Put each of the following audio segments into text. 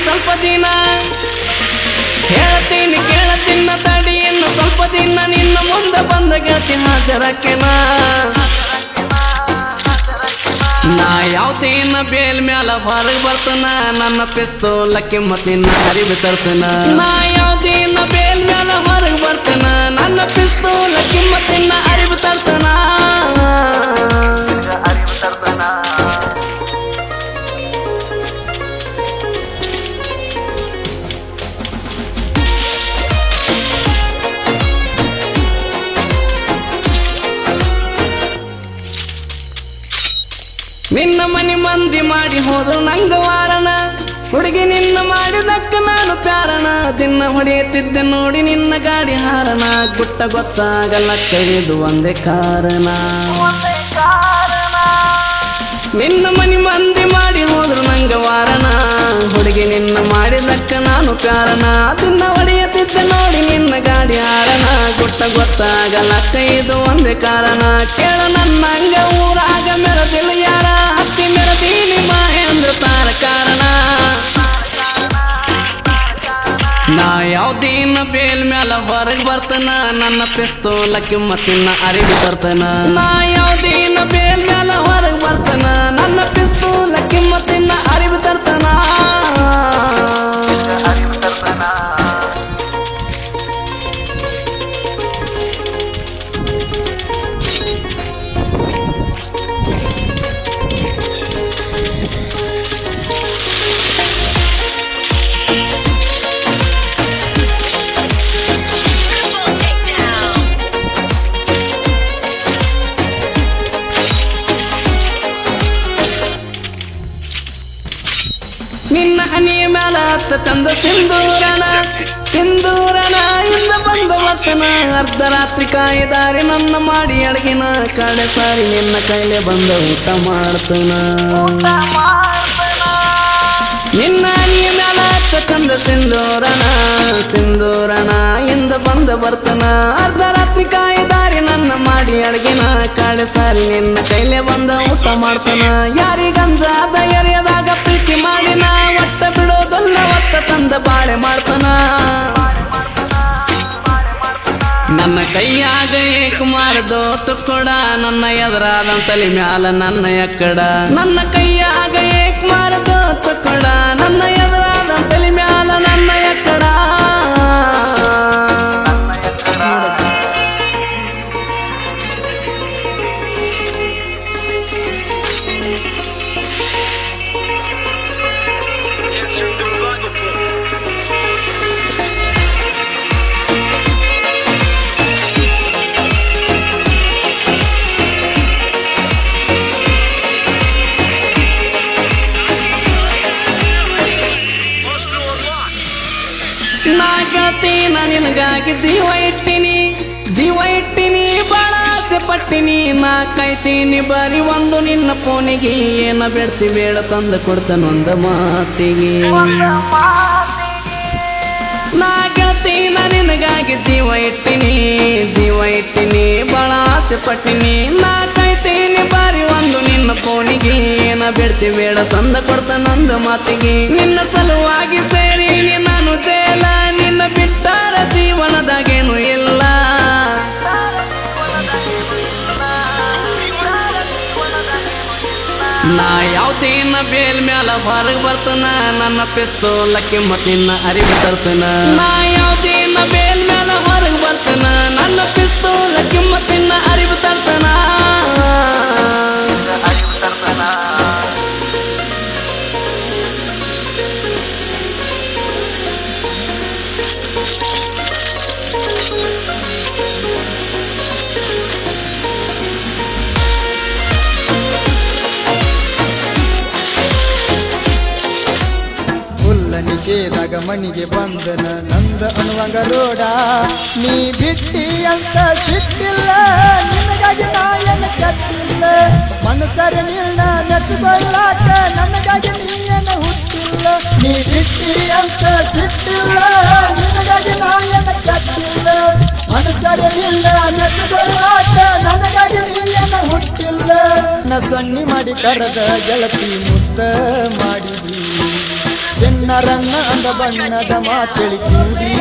ಸ್ವಲ್ಪ ದಿನ ಹೇಳ್ತೀನಿ ಕೇಳತಿನ್ನ ತಡಿ ಇನ್ನು ಸ್ವಲ್ಪ ದಿನ ನಿನ್ನ ಮುಂದೆ ಬಂದ ಗೆಳತಿ ಹಾಜರಕ್ಕೆನ ನಾ ಯಾವ್ದೇನ ಬೇಲ್ ಮ್ಯಾಲ ಹೊರಗೆ ಬರ್ತನ ನನ್ನ ಪಿಸ್ತೂಲಕ್ಕೆ ಮತ್ತಿನ್ನ ಅರಿವು ತರ್ತನ ನಾ ಯಾವ್ದೇನ ಬೇಲ್ ಮ್ಯಾಲ ಹೊರಗೆ ಬರ್ತನ ನನ್ನ ಪಿಸ್ತೂಲಕ್ಕೆ ಮತ್ತಿನ್ನ ಅರಿವು ತರ್ತನ ನಿನ್ನ ಮನಿ ಮಂದಿ ಮಾಡಿ ಹೋದ್ರು ನಂಗ ವಾರನ ಹುಡುಗಿ ನಿನ್ನ ಮಾಡಿದಕ್ಕ ನಾನು ಪ್ಯಾರನ ದಿನ ಹೊಡೆಯುತ್ತಿದ್ದೆ ನೋಡಿ ನಿನ್ನ ಗಾಡಿ ಹಾರನ ಗುಟ್ಟ ಗೊತ್ತಾಗಲ್ಲ ಕೈದು ಒಂದೇ ಕಾರಣ ನಿನ್ನ ಮನಿ ಮಂದಿ ಮಾಡಿ ಹೋದ್ರು ನಂಗ ವಾರನ ಹುಡುಗಿ ನಿನ್ನ ಮಾಡಿದಕ್ಕ ನಾನು ಪ್ಯಾರನ ದಿನ ಹೊಡೆಯುತ್ತಿದ್ದೆ ನೋಡಿ ನಿನ್ನ ಗಾಡಿ ಹಾರನ ಗುಟ್ಟ ಗೊತ್ತಾಗಲ್ಲ ಕೈದು ಒಂದೇ ಕಾರಣ ಕೇಳ ನನ್ನ ಹಂಗ ಊರಾಗ ಮೆರದಿಲ್ಲ ಯಾರ ಹತ್ತಿ ಮೆರದೀನಿ ಮಹೇಂದ್ರ ತಾರ ಕಾರಣ ನಾ ಯಾವ್ದೇನ ಬೇಲ್ ಮ್ಯಾಲ ಹೊರಗೆ ಬರ್ತನ ನನ್ನ ಪಿಸ್ತೂಲಕ್ಕೆ ಮತ್ತಿನ್ನ ಅರಿವು ತರ್ತನ ನಾ ಯಾವ್ದೇನ ಬೇಲ್ ಮ್ಯಾಲ ಹೊರಗೆ ಬರ್ತನ ನನ್ನ ಪಿಸ್ತೂಲಕ್ಕೆ ಮತ್ತಿನ್ನ ಅರಿವು ತರ್ತನ ನಿನ್ನ ಹನಿಯ ಮ್ಯಾಲ ಹತ್ತ ಚಂದ ಸಿಂಧೂರನ ಇಂದ ಬಂದ ವರ್ತನ ಅರ್ಧ ರಾತ್ರಿ ಕಾಯಿದಾರಿ ನನ್ನ ಮಾಡಿ ಅಡಗಿನ ಕಡೆ ಸಾರಿ ನಿನ್ನ ಕೈಲೆ ಬಂದ ಊಟ ಮಾಡ್ತನ ನಿನ್ನ ಹನಿಯ ಮ್ಯಾಲ ಹತ್ತ ಚಂದ ಸಿಂಧೂರನ ಇಂದ ಬಂದ ಬರ್ತನ ಅರ್ಧ ರಾತ್ರಿ ಕಾಯಿದಾರಿ ನನ್ನ ಮಾಡಿ ಅಡಗಿನ ಕಡೆ ಸಾರಿ ನಿನ್ನ ಕೈಲೆ ಬಂದ ಊಟ ಮಾಡ್ತನ ಯಾರಿಗಂಜಾದ ಎರಿಯದಾಗ ಪ್ರೀತಿ ಮಾಡಿನ ಒಟ್ಟ ಬಿಡೋದಲ್ಲ ಒತ್ತ ತಂದ ಬಾಳೆ ಮಾಡ್ತನ ನನ್ನ ಕೈಯಾಗ ಏಕ ಮಾರದೋ ತುಕ್ಕೊಡ ನನ್ನ ಎದುರಾದ ತಲೆ ಮ್ಯಾಲ ನನ್ನ ಎಕ್ಕಡ ನನ್ನ ಕೈಯಾಗ ಏಕ ಮಾರದೋ ತುಕ್ಕೊಡ ನನ್ನ ಎದುರಾದ ತಲೆ ಮ್ಯಾಲ ನನ್ನ ಎಕ್ಕಡ ನಾ ಗೆಳತಿ ನಿನಗಾಗಿ ಜೀವ ಇಟ್ಟಿನಿ ಬಾಳ ಆಸೆ ಪಟ್ಟಿನಿ ನಾ ಕಾಯ್ತೀನಿ ಬಾರಿ ಒಂದು ನಿನ್ನ ಫೋನಿಗೆ ಏನ ಬೆಡ್ತಿ ಬೇಡ ತಂದು ಕೊಡ್ತಾನೊಂದ ಮಾತಿಗೆ ನಾ ಗೆಳತಿ ನಿನಗಾಗಿ ಜೀವ ಇಟ್ಟಿನಿ ಬಾಳ ಆಸೆ ಪಟ್ಟಿನಿ ನಾ ಕಾಯ್ತೀನಿ ಬಾರಿ ಒಂದು ನಿನ್ನ ಫೋನಿಗೆ ಏನ ಬೆಡ್ತಿ ಬೇಡ ತಂದ ಕೊಡ್ತಾನೊಂದ ಮಾತಿಗೆ ನಿನ್ನ ಸಲುವಾಗಿ ಸೇರಿ ನಾನು ಜೇಲ ನಿನ್ನ ಬಿಟ್ಟಾರ ಜೀವನದಾಗೇನು ಇಲ್ಲ ನಾ ಯಾವ್ದೇನ ಬೇಲ್ ಮ್ಯಾಲ ಹೊರಗೆ ಬರ್ತನ ನನ್ನ ಪಿಸ್ತೂಲಕ್ಕೆ ಮತ್ತಿನ್ನ ಅರಿವು ತರ್ತನ ನಾ ಯಾವ್ದೇನ ಬೇಲ್ ಮ್ಯಾಲ ಹೊರಗೆ ಬರ್ತನ ನನ್ನ ಪಿಸ್ತೂಲಕ್ಕೆ ಮತ್ತಿನ್ನ ಅರಿವು ತರ್ತನ ನಿಷೇಧಾಗ ಮನಿಗೆ ಬಂದನ ನಂದ ಅನ್ನುವಂಗ ರೋಡ ನೀ ಬಿಟ್ಟಿ ಅಂತ ಸಿಟ್ಟಿಲ್ಲ ನಿನಗಾಗಿ ನಾಯನ ಕಟ್ಟಿಲ್ಲ ಮನಸರ ನಿನ್ನ ನೆಚ್ಚಿಕೊಳ್ಳಾಕ ನನಗಾಗಿ ನೀಯನ ಹುಟ್ಟಿಲ್ಲ ನೀ ಬಿಟ್ಟಿ ಅಂತ ಸಿಟ್ಟಿಲ್ಲ ನಿನಗಾಗಿ ನಾಯನ ಕಟ್ಟಿಲ್ಲ ಮನಸರ ನಿನ್ನ ನೆಚ್ಚಿಕೊಳ್ಳಾಕ ನನಗಾಗಿ ನೀಯನ ಹುಟ್ಟಿಲ್ಲ ನ ಸೊನ್ನಿ ಮಾಡಿ ಕರೆದ ಗೆಳತಿ ಮುತ್ತ ಮಾಡಿದಿ ಚಿನ್ನರನ್ನ ಅಂದ ಬಣ್ಣದ ಮಾತೇಳಿ ಕೂಡಿ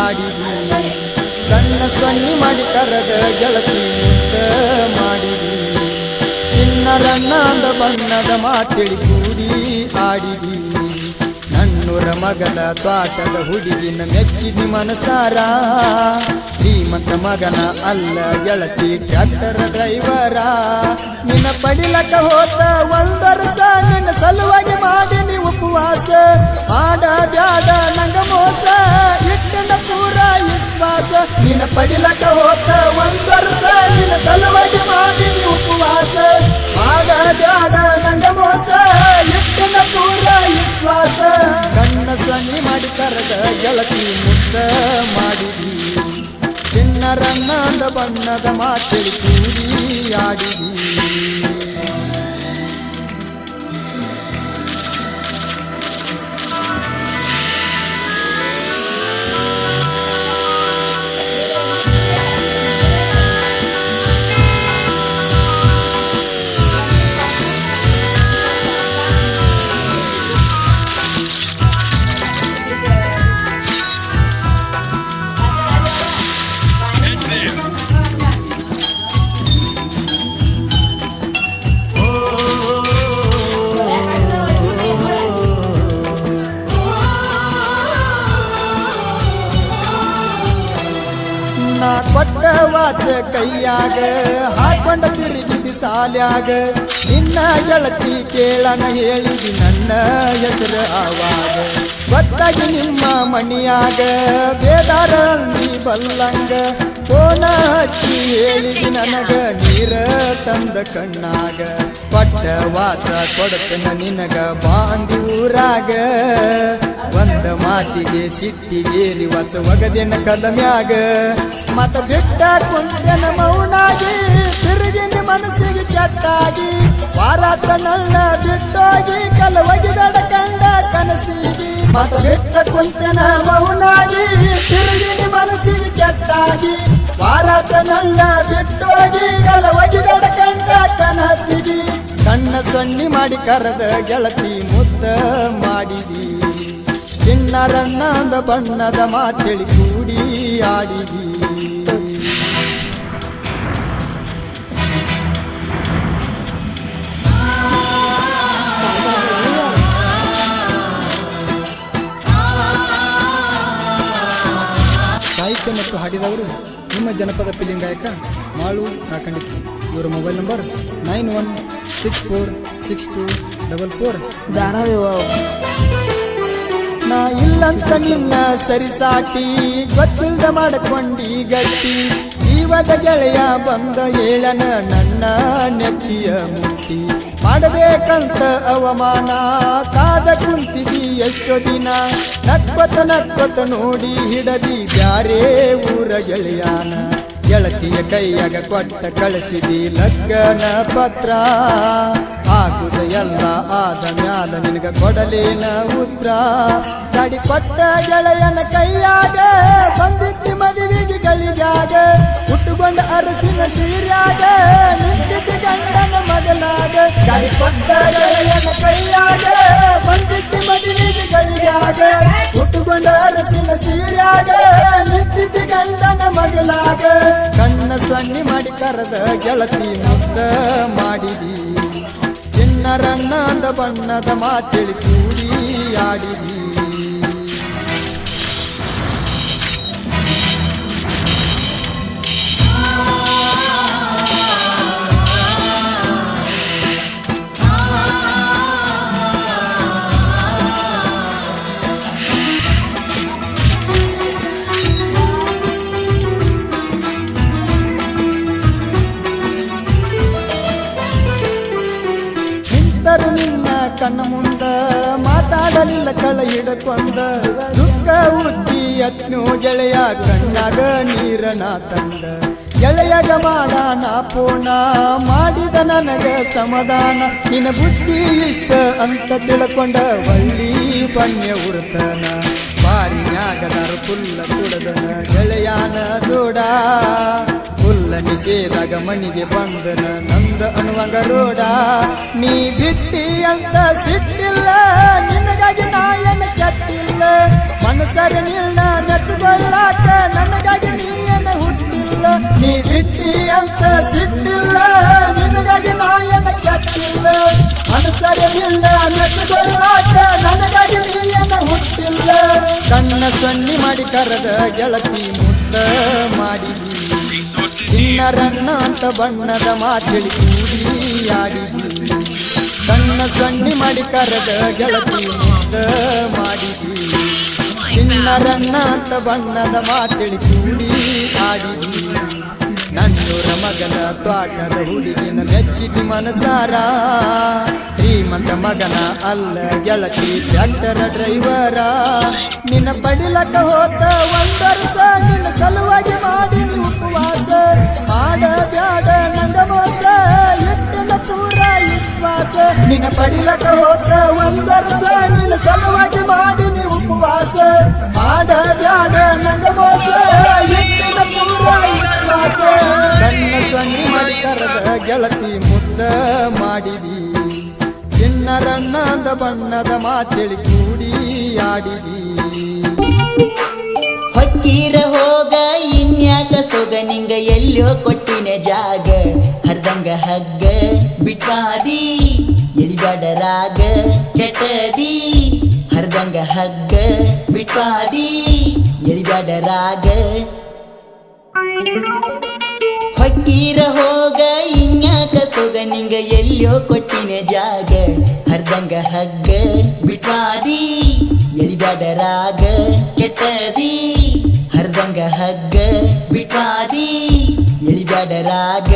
ಆಡಿದಿ ಕಣ್ಣ ಸೊನ್ನಿ ಮಾಡಿ ಕರೆದ ಗೆಳತಿ ಮುದ್ದ ಮಾಡಿದಿ ಚಿನ್ನರನ್ನ ಅಂದ ಬಣ್ಣದ ಮಾತೇಳಿ ಕೂಡಿ ಆಡಿದಿ ನನ್ನೂರ ಮಗದ ತ್ವಾಟದ ಹುಡುಗಿನ ಮೆಚ್ಚಿದಿ ಮನಸಾರ ಶ್ರೀಮಂತ ಮಗನ ಅಲ್ಲ ಗೆಳತಿ ಟ್ರ್ಯಾಕ್ಟರ್ ಡ್ರೈವರ ನಿನ್ನ ಪಡಿಲಕ ಹೋತ ಒಂದರ್ಸ ನಿನ್ನ ಸಲುವಾಗಿ ಮಾಡಿನಿ ಉಪವಾಸ ಆಡ ಬ್ಯಾಡ ನಂಗ ಮೋಸ ಇಟ್ಟಿನ ಪೂರ ವಿಶ್ವಾಸ ನಿನ್ನ ಪಡಿಲಕ ಹೋತ ಒಂದರ್ಸ ನಿನ್ನ ಸಲುವಾಗಿ ಮಾಡಿನಿ ಉಪವಾಸ ಆಡ ಬ್ಯಾಡ ನಂಗ ಮೋಸ ಇಟ್ಟಿನ ಪೂರ ವಿಶ್ವಾಸ ಕಣ್ಣ ಸನ್ನಿ ಮಾಡಿ ಕರೆದ ಗೆಳತಿ ಮುದ್ದ ಮಾಡಿದಿ ಚಿನ್ನರನ್ನದ ಬಣ್ಣದ ಮಾತೇಳಿ ಕೂಡಿ ಆಡಿದಿ ನಾ ಕೊಟ್ಟ ವಾಚ ಕೈಯಾಗ ಹಾಕೊಂಡ ತಿರುಗಿದಿ ಸಾಲ್ಯಾಗ ನಿನ್ನ ಗೆಳತಿ ಕೇಳನ ಹೇಳಿದಿ ನನ್ನ ಹೆಸರು ಆವಾಗ ಗೊತ್ತಾಗಿ ನಿಮ್ಮ ಮಣಿಯಾಗ ಬೇದಾರ ಅಂದಿ ಬಲ್ಲಂಗ ಕೋನ ಹಚ್ಚಿ ಹೇಳಿದಿ ನನಗ ನೀರ ತಂದ ಕಣ್ಣಾಗ ಕೊಟ್ಟ ವಾಚ ಕೊಡತನ ನಿನಗ ಬಾಂದಿ ಊರಾಗ ಒಂದ ಮಾತಿಗೆ ಸಿಟ್ಟಿಗೇರಿ ವಾಚ ಒಗದಿನ ಕಲಮ್ಯಾಗ ಮತ ಬಿಟ್ಟ ಕುಂತನ ಮೌನಾಗಿ ತಿರುಗಿನ ಮನಸ್ಸಿಗೆ ಕೆಟ್ಟಾಗಿ ವಾರಾತ ನನ್ನ ಬಿಟ್ಟೋಗಿ ಕಲವಗಿದಡ ಕಂಡ ಕನಸಿಗಿ ಮತ ಬಿಟ್ಟ ಕುಂತನ ಮೌನಾಗಿ ತಿರುಗಿನ ಮನಸ್ಸಿಗೆ ಕೆಟ್ಟಾಗಿ ವಾರಾತ ನನ್ನ ಬಿಟ್ಟೋಗಿ ಕಲವಗಿದಡ ಕಂಡ ಕನಸಿಗಿ ಕಣ್ಣ ಸೊನ್ನಿ ಮಾಡಿ ಕರೆದ ಗೆಳತಿ ಮುದ್ದ ಮಾಡಿದಿ ಚಿನ್ನರನ್ನದ ಬಣ್ಣದ ಮಾತೇಳಿ ಕೂಡಿ ಆಡಿದಿ ಸಾಹಿತ್ಯ ಮತ್ತು ಹಾಡಿದವರು ನಿಮ್ಮ ಜನಪದ ಫಿಲಿಂ ಗಾಯಕ ಮಾಳು ಕಾಕಂಡಿಕಿ ಇವರ ಮೊಬೈಲ್ ನಂಬರ್ 916444 ನಾ ಇಲ್ಲಂತ ನಿನ್ನ ಸರಿಸಾಟಿ ಗೊತ್ತಿಲ್ದ ಮಾಡ್ಕೊಂಡಿ ಗಟ್ಟಿ ಜೀವದ ಗೆಳೆಯ ಬಂದ ಹೇಳನ ನನ್ನ ನೆತ್ತಿಯ ಮುಟ್ಟಿ ಮಾಡಬೇಕಂತ ಅವಮಾನ ಕಾದ ಕುಂತಿದಿ ಎಷ್ಟೋ ದಿನ ನಕ್ಕೊತ ನೋಡಿ ಹಿಡದಿ ಬ್ಯಾರೇ ಊರ ಗೆಳೆಯಾನ ಗೆಳತಿಯ ಕೈಯಾಗ ಕೊಟ್ಟ ಕಳಿಸಿದಿ ಲಗ್ನ ಪತ್ರ ಆಗುದ ಎಲ್ಲ ಆದ ಮ್ಯಾಲ ನಿನಗ ಕೊಡಲೇನ ಉತ್ರ ಗಾಡಿ ಕೊಟ್ಟ ಗೆಳೆಯನ ಕೈಯಾಗ ಬಂದಿತ್ತಿ ಮದುವೆಗೆ ಗಳಿಗಾಗ ಹುಟ್ಟುಕೊಂಡ ಅರಸಿನ ಸೀರ್ಯಾಗ ನಿಂತಿದ್ದ ಗಂಡನ ಮಗಲಾಗ ಗಾಡಿ ಕೊಟ್ಟ ಗೆಳೆಯನ ಕೈಯಾಗ ಬಂದಿತ್ತಿ ಮದುವೆಗೆ ಗಳಿಗಾಗ ಹುಟ್ಟುಕೊಂಡ ಅರಸಿನ ಸೀರ್ಯಾಗ ನಿಂತಿದ್ದ ಗಂಡನ ಮಗಲಾಗ ಕಣ್ಣ ಸೊನ್ನಿ ಮಾಡಿ ಕರೆದ ಗೆಳತಿ ಮುದ್ದ ಮಾಡಿದಿ ಚಿನ್ನರನ್ನದ ಬಣ್ಣದ ಮಾತೇಳಿ ಕೂಡಿ ಆಡಿದಿ ನಿನ್ನ ಕಣ್ಣ ಮುಂದ ಮಾತಾಡಲಿಲ್ಲ ಕಳ ಹಿಡಕೊಂದ ದುಃಖ ಉದ್ದಿ ಯತ್ನೋ ಗೆಳೆಯ ಕಣ್ಣಾಗ ನೀರನ ತಂದ ಗೆಳೆಯಗ ಮಾಡಾನ ಪೋಣ ಮಾಡಿದ ನನಗ ಸಮಾಧಾನ ನಿನ್ನ ಬುದ್ಧಿ ಇಷ್ಟ ಅಂತ ತಿಳ್ಕೊಂಡ ಒಳ್ಳಿ ಬಣ್ಯ ಉರ್ತನ ಬಾರಿನ್ಯಾಗದಾರು ಪುಲ್ಲ ಕುಡದನ ಗೆಳೆಯಾನ ಜೋಡ ಪುಲ್ಲ ನಿಷೇಧಾಗ ಮಣಿಗೆ ಬಂದನ ನಂದ ಅನ್ನುವಂಗ ರೋಡ ನೀ ಬಿಟ್ಟಿ ಅಂತ ಸಿಟ್ಟಿಲ್ಲ ನಿನಗಾಗಿ ನಾಯನ ಕಟ್ಟಿಲ್ಲ ಮನಸರ ನಿನ್ನ ನೆಚ್ಚಿಕೊಳ್ಳಾಕ ನನಗಾಗಿ ನೀಯನ ಹುಟ್ಟಿಲ್ಲ ನೀ ಬಿಟ್ಟಿ ಅಂತ ಸಿಟ್ಟಿಲ್ಲ ನಿನಗಾಗಿ ನಾಯನ ಕಟ್ಟಿಲ್ಲ ಮನಸರ ನಿನ್ನ ನೆಚ್ಚಿಕೊಳ್ಳಾಕ ನನಗಾಗಿ ನೀಯನ ಹುಟ್ಟಿಲ್ಲ ಕಣ್ಣ ಸಣ್ಣಿ ಮಾಡಿ ಕರೆದ ಗೆಳತಿ ಮುದ್ದ ಮಾಡಿದಿ ಚಿನ್ನರನ್ನ ಅಂತ ಬಣ್ಣದ ಮಾತೇಳಿ ಕೂಡಿಯಾಡಿದಿ ಕಣ್ಣ ಸಣ್ಣಿ ಮಾಡಿ ಕರೆದ ಗೆಳತಿ ಮುದ್ದ ಮಾಡಿದಿ ಚಿನ್ನರನ್ನ ಅಂತ ಬಣ್ಣದ ಮಾತೇಳಿ ಕೂಡಿ ಆಡಿದಿ ನನ್ನೂರ ಮಗನ ತ್ವಾಟದ ಹುಡುಗಿನ ಮೆಚ್ಚಿದಿ ಮನಸಾರ ಶ್ರೀಮಂತ ಮಗನ ಅಲ್ಲ ಗೆಳತಿ ಟ್ರ್ಯಾಕ್ಟರ ಡ್ರೈವರ ನಿನ್ನ ಪಡಿಲಕ ಹೋತ ಒಂದರ್ಸ ನಿನ್ನ ಸಲುವಾಗಿ ಮಾಡಿ ಉಪವಾಸ ಮಾಡ ಬ್ಯಾಡ ನಂಗ ಮೋಸ ಎಟ್ಟಿನ ಪೂರ ವಿಶ್ವಾಸ ನಿನ್ನ ಪಡಿಲಕ ಹೋತ ಒಂದರ್ಸ ನಿನ್ನ ಸಲುವಾಗಿ ಮಾಡಿ ಉಪವಾಸ ಮಾಡ ಬ್ಯಾಡ ನಂಗ ಮೋಸ ಎಟ್ಟಿನ ಪೂರ ವಿಶ್ವಾಸ ಕಣ್ಣ ಸಣ್ಣಿ ಮಾಡಿ ಕರೆದ ಗೆಳತಿ ಮುದ್ದ ಮಾಡಿದಿ ಚಿನ್ನರನ್ನದ ಬಣ್ಣದ ಮಾತೇಳಿ ಕೂಡಿ ಆಡಿದಿ ಹೊಕ್ಕೀರ ಹೋಗ ಇನ್ಯಾಕ ಸೊಗ ನಿಂಗ ಎಲ್ಲೋ ಕೊಟ್ಟಿನ ಜಾಗ ಹರ್ದಂಗ ಹಗ್ಗ ಬಿಟ್ಟಾದಿ ಎಳಿಬ್ಯಾಡ ರಾಗ ಕೆಟ್ಟದಿ ಹರ್ದಂಗ ಹಗ್ಗ ಬಿಟ್ಟಾದಿ ಎಳಿಬ್ಯಾಡ ರಾಗ ಹೊಕ್ಕೀರ ಹೋಗ ಇನ್ಯಾಕ ಸೊಗ ನಿಂಗ ಎಲ್ಲೋ ಕೊಟ್ಟಿನ ಜಾಗ ಹರ್ದಂಗ ಹಗ್ಗ ಬಿಟ್ಟಾದಿ ಎಳಿಬ್ಯಾಡ ರಾಗ ಕೆಟ್ಟದಿ ಹರ್ದಂಗ ಹಗ್ಗ ಬಿಟ್ಟಾದಿ ಎಳಿಬ್ಯಾಡ ರಾಗ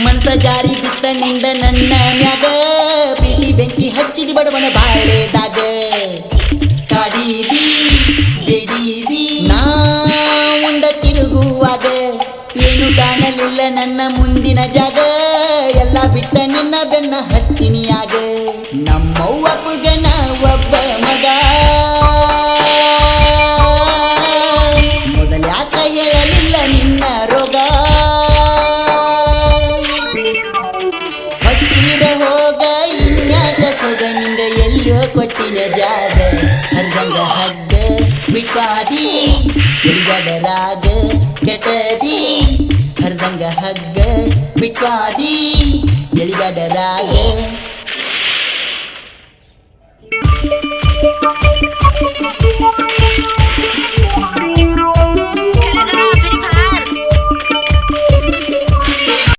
ಮನಸ ಜಾರಿ ಬಿತ್ತ ನಿಂದ ನನ್ನ ಮ್ಯಾಗ ಪ್ರೀತಿ ಬೆಂಕಿ ಹಚ್ಚಿದಿ ಬಡವನ ಬಾಳೆದಾಗ ಕಾಡಿದಿ ಬೇಡಿದಿ ನಾ ಉಂಡ ತಿರುಗುವಾಗ ಏನು ಕಾಣಲಿಲ್ಲ ನನ್ನ ಮುಂದಿನ ಜಾಗ ಎಲ್ಲ ಬಿಟ್ಟ ನಿನ್ನ ಬೆನ್ನ ಹತ್ತಿನಿಯಾಗ ನಮ್ಮವ್ವ ಪುಗನ ಒಬ್ಬ ಮಗ ಮೊದಲ್ಯಾಕ ಹೇಳಲಿಲ್ಲ ನಿನ್ನ ರೋಗ ಹೋಗ ಇನ್ಯಾಕ ಸೊಗ ನಿಂಗ ಎಲ್ಲೋ ಕೊಟ್ಟಿನ ಜಾಗ ಹರ್ದಂಗ ಹಗ್ಗ ಬಿಟ್ಟಾದಿ ಎಳಿಬ್ಯಾಡ ರಾಗ ಕೆಟ್ಟದಿ ಹರ್ದಂಗ ಹಗ್ಗ ಬಿಟ್ಟಾದಿ ಎಳಿಬ್ಯಾಡ ರಾಗ